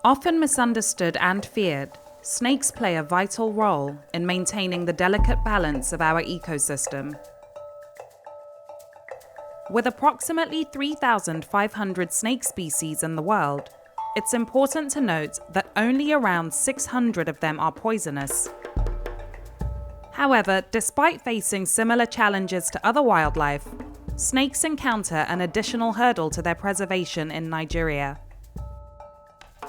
Often misunderstood and feared, snakes play a vital role in maintaining the delicate balance of our ecosystem. With approximately 3,500 snake species in the world, it's important to note that only around 600 of them are poisonous. However, despite facing similar challenges to other wildlife, snakes encounter an additional hurdle to their preservation in Nigeria.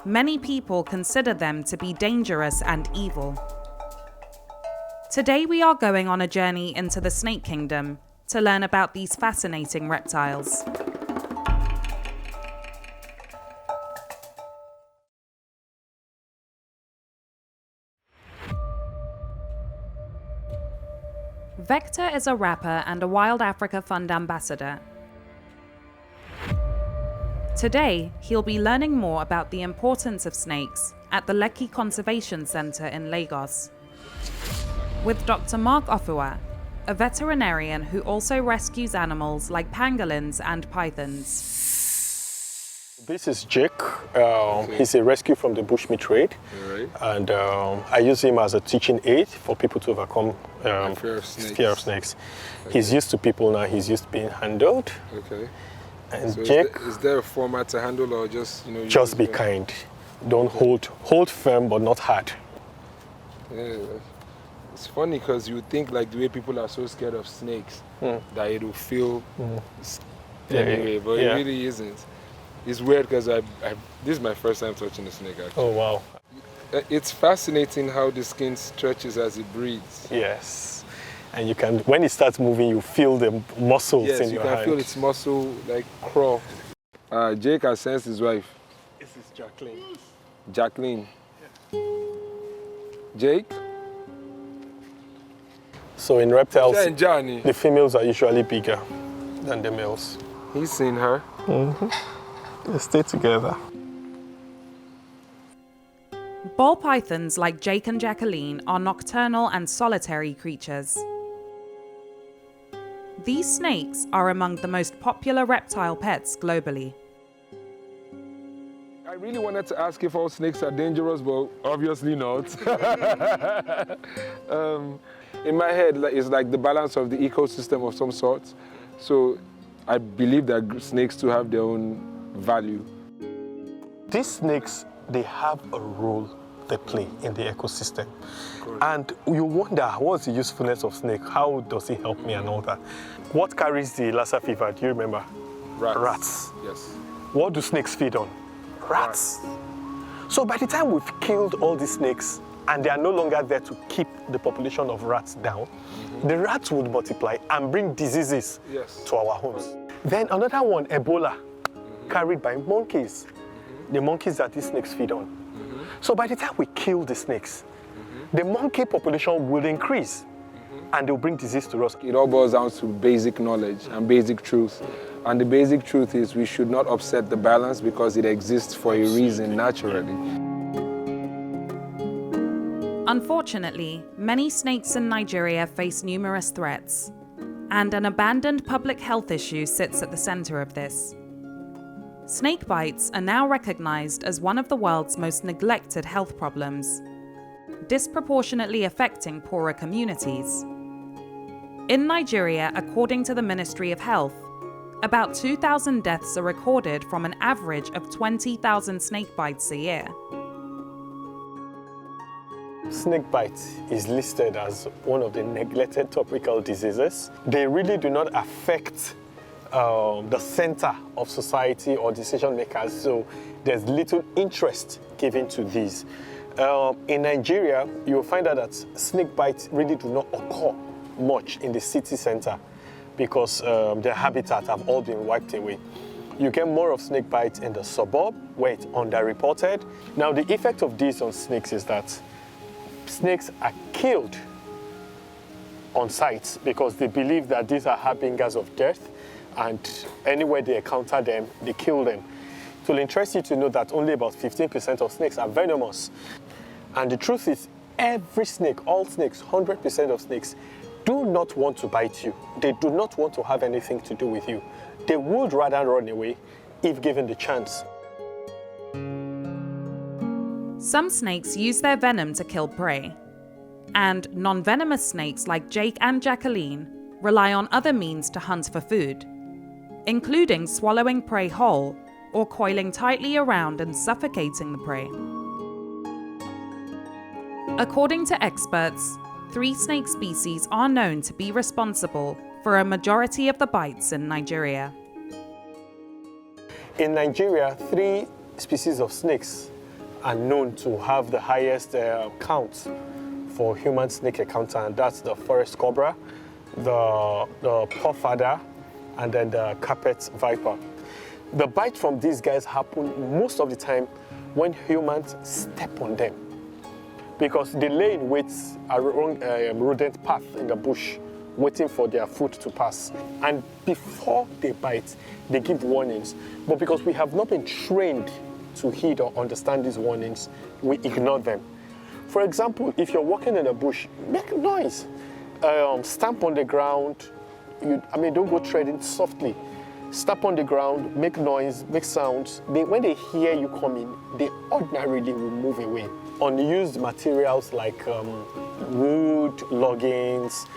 Many people consider them to be dangerous and evil. Today we are going on a journey into the snake kingdom to learn about these fascinating reptiles. Vector is a rapper and a Wild Africa Fund ambassador. Today, he'll be learning more about the importance of snakes at the Lekki Conservation Centre in Lagos. With Dr. Mark Ofua, a veterinarian who also rescues animals like pangolins and pythons. This is Jake. He's a rescue from the bushmeat trade. Right. And I use him as a teaching aid for people to overcome fear of snakes. Okay. He's used to people now, he's used to being handled. Okay. And so Jake, is there a format to handle or just, just be kind. Don't hold firm but not hard. Yeah, it's funny because you think like the way people are so scared of snakes that it will feel anyway, but it really isn't. It's weird because this is my first time touching a snake actually. Oh wow. It's fascinating how the skin stretches as it breathes. Yes. And you can, when it starts moving, you feel the muscles in your hand. Yes, you can feel its muscle like crawl. Jake has sensed his wife. This is Jacqueline. Jacqueline. Yeah. Jake? So in reptiles, the females are usually bigger than the males. He's seen her. Mm-hmm. They stay together. Ball pythons like Jake and Jacqueline are nocturnal and solitary creatures. These snakes are among the most popular reptile pets globally. I really wanted to ask if all snakes are dangerous, but obviously not. In my head, it's like the balance of the ecosystem of some sort. So I believe that snakes too have their own value. These snakes, they have a role they play in the ecosystem. Correct. And you wonder, what's the usefulness of snake? How does it help me and all that? What carries the Lassa fever? Do you remember? Rats. Yes. What do snakes feed on? Rats. So by the time we've killed all the snakes and they are no longer there to keep the population of rats down, the rats would multiply and bring diseases to our homes. Then another one, Ebola, carried by monkeys. The monkeys that these snakes feed on. So by the time we kill the snakes, the monkey population will increase and they'll bring disease to us. It all boils down to basic knowledge and basic truth. And the basic truth is we should not upset the balance because it exists for a reason naturally. Unfortunately, many snakes in Nigeria face numerous threats, and an abandoned public health issue sits at the center of this. Snake bites are now recognized as one of the world's most neglected health problems, disproportionately affecting poorer communities. In Nigeria, according to the Ministry of Health, about 2,000 deaths are recorded from an average of 20,000 snake bites a year. Snake bite is listed as one of the neglected tropical diseases. They really do not affect the center of society or decision makers, so there's little interest given to these. In Nigeria, you'll find out that snake bites really do not occur much in the city center because their habitats have all been wiped away. You get more of snake bites in the suburb where it's underreported. Now, the effect of this on snakes is that snakes are killed on sight because they believe that these are harbingers of death, and anywhere they encounter them, they kill them. It will interest you to know that only about 15% of snakes are venomous. And the truth is, every snake, all snakes, 100% of snakes, do not want to bite you. They do not want to have anything to do with you. They would rather run away if given the chance. Some snakes use their venom to kill prey, and non-venomous snakes like Jake and Jacqueline rely on other means to hunt for food, including swallowing prey whole or coiling tightly around and suffocating the prey. According to experts, 3 snake species are known to be responsible for a majority of the bites in Nigeria. In Nigeria, 3 species of snakes are known to have the highest count for human snake encounter, and that's the forest cobra, the pawfadder, and then the carpet viper. The bite from these guys happen most of the time when humans step on them, because they lay in wait along a rodent path in the bush, waiting for their food to pass. And before they bite, they give warnings. But because we have not been trained to heed or understand these warnings, we ignore them. For example, if you're walking in a bush, make noise. Stamp on the ground. Don't go treading softly. Stamp on the ground, make noise, make sounds. When they hear you coming, they ordinarily will move away. Unused materials like wood, loggings,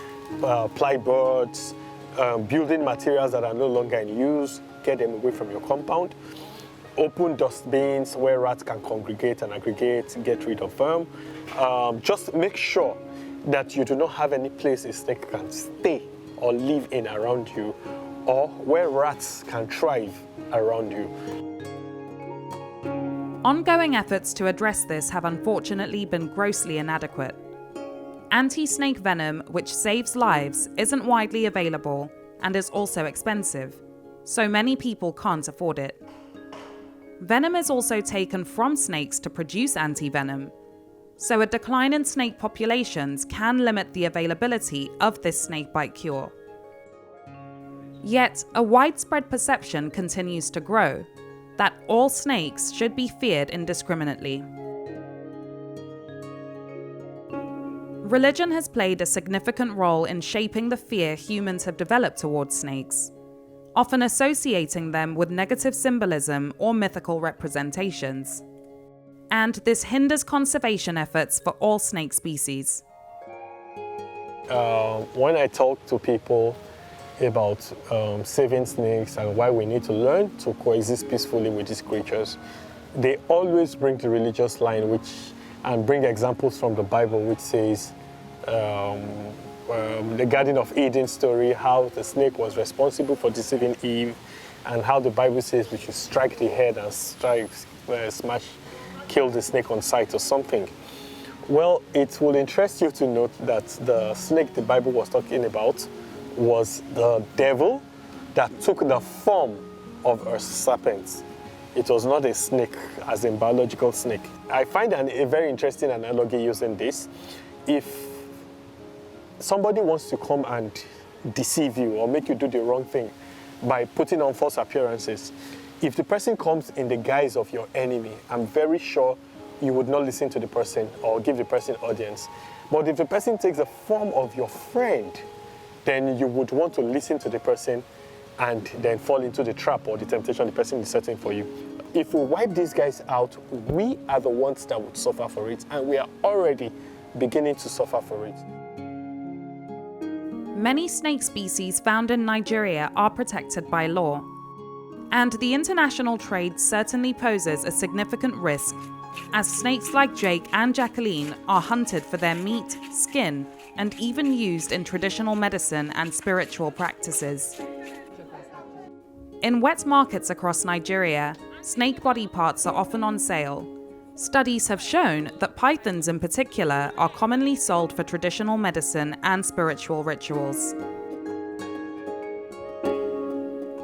plyboards, building materials that are no longer in use, get them away from your compound. Open dustbins where rats can congregate and aggregate, get rid of them. Just make sure that you do not have any place a snake can stay or live in around you, or where rats can thrive around you. Ongoing efforts to address this have unfortunately been grossly inadequate. Anti-snake venom, which saves lives, isn't widely available and is also expensive, so many people can't afford it. Venom is also taken from snakes to produce anti-venom, so a decline in snake populations can limit the availability of this snakebite cure. Yet, a widespread perception continues to grow that all snakes should be feared indiscriminately. Religion has played a significant role in shaping the fear humans have developed towards snakes, often associating them with negative symbolism or mythical representations. And this hinders conservation efforts for all snake species. When I talk to people about saving snakes and why we need to learn to coexist peacefully with these creatures, they always bring the religious line and bring examples from the Bible, which says the Garden of Eden story, how the snake was responsible for deceiving Eve, and how the Bible says we should strike the head and kill the snake on sight or something. Well, it will interest you to note that the snake the Bible was talking about was the devil that took the form of a serpent. It was not a snake, as in biological snake. I find a very interesting analogy using this. If somebody wants to come and deceive you or make you do the wrong thing by putting on false appearances, if the person comes in the guise of your enemy, I'm very sure you would not listen to the person or give the person audience. But if the person takes the form of your friend, then you would want to listen to the person and then fall into the trap or the temptation the person is setting for you. If we wipe these guys out, we are the ones that would suffer for it, and we are already beginning to suffer for it. Many snake species found in Nigeria are protected by law, and the international trade certainly poses a significant risk, as snakes like Jake and Jacqueline are hunted for their meat, skin, and even used in traditional medicine and spiritual practices. In wet markets across Nigeria, snake body parts are often on sale. Studies have shown that pythons in particular are commonly sold for traditional medicine and spiritual rituals.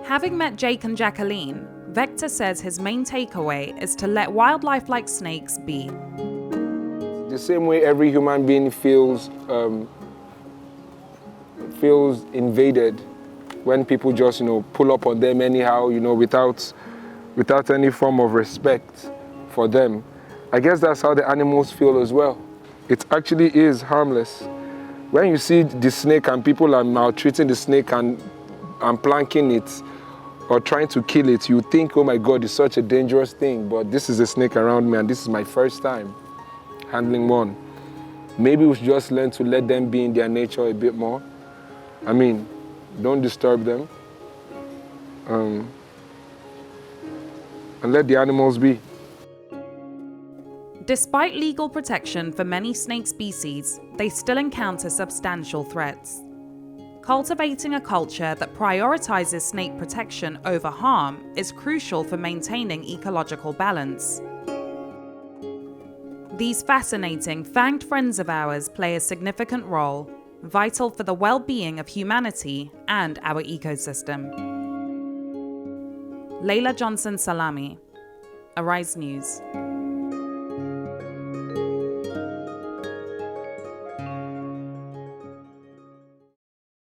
Having met Jake and Jacqueline, Vector says his main takeaway is to let wildlife like snakes be. The same way every human being feels invaded when people just, pull up on them anyhow, without any form of respect for them. I guess that's how the animals feel as well. It actually is harmless. When you see the snake and people are maltreating the snake and planking it or trying to kill it, you think, oh my God, it's such a dangerous thing, but this is a snake around me and this is my first time. handling one. Maybe we should just learn to let them be in their nature a bit more. I mean, don't disturb them. And let the animals be. Despite legal protection for many snake species, they still encounter substantial threats. Cultivating a culture that prioritizes snake protection over harm is crucial for maintaining ecological balance. These fascinating, fanged friends of ours play a significant role, vital for the well-being of humanity and our ecosystem. Laila Johnson-Salami, Arise News.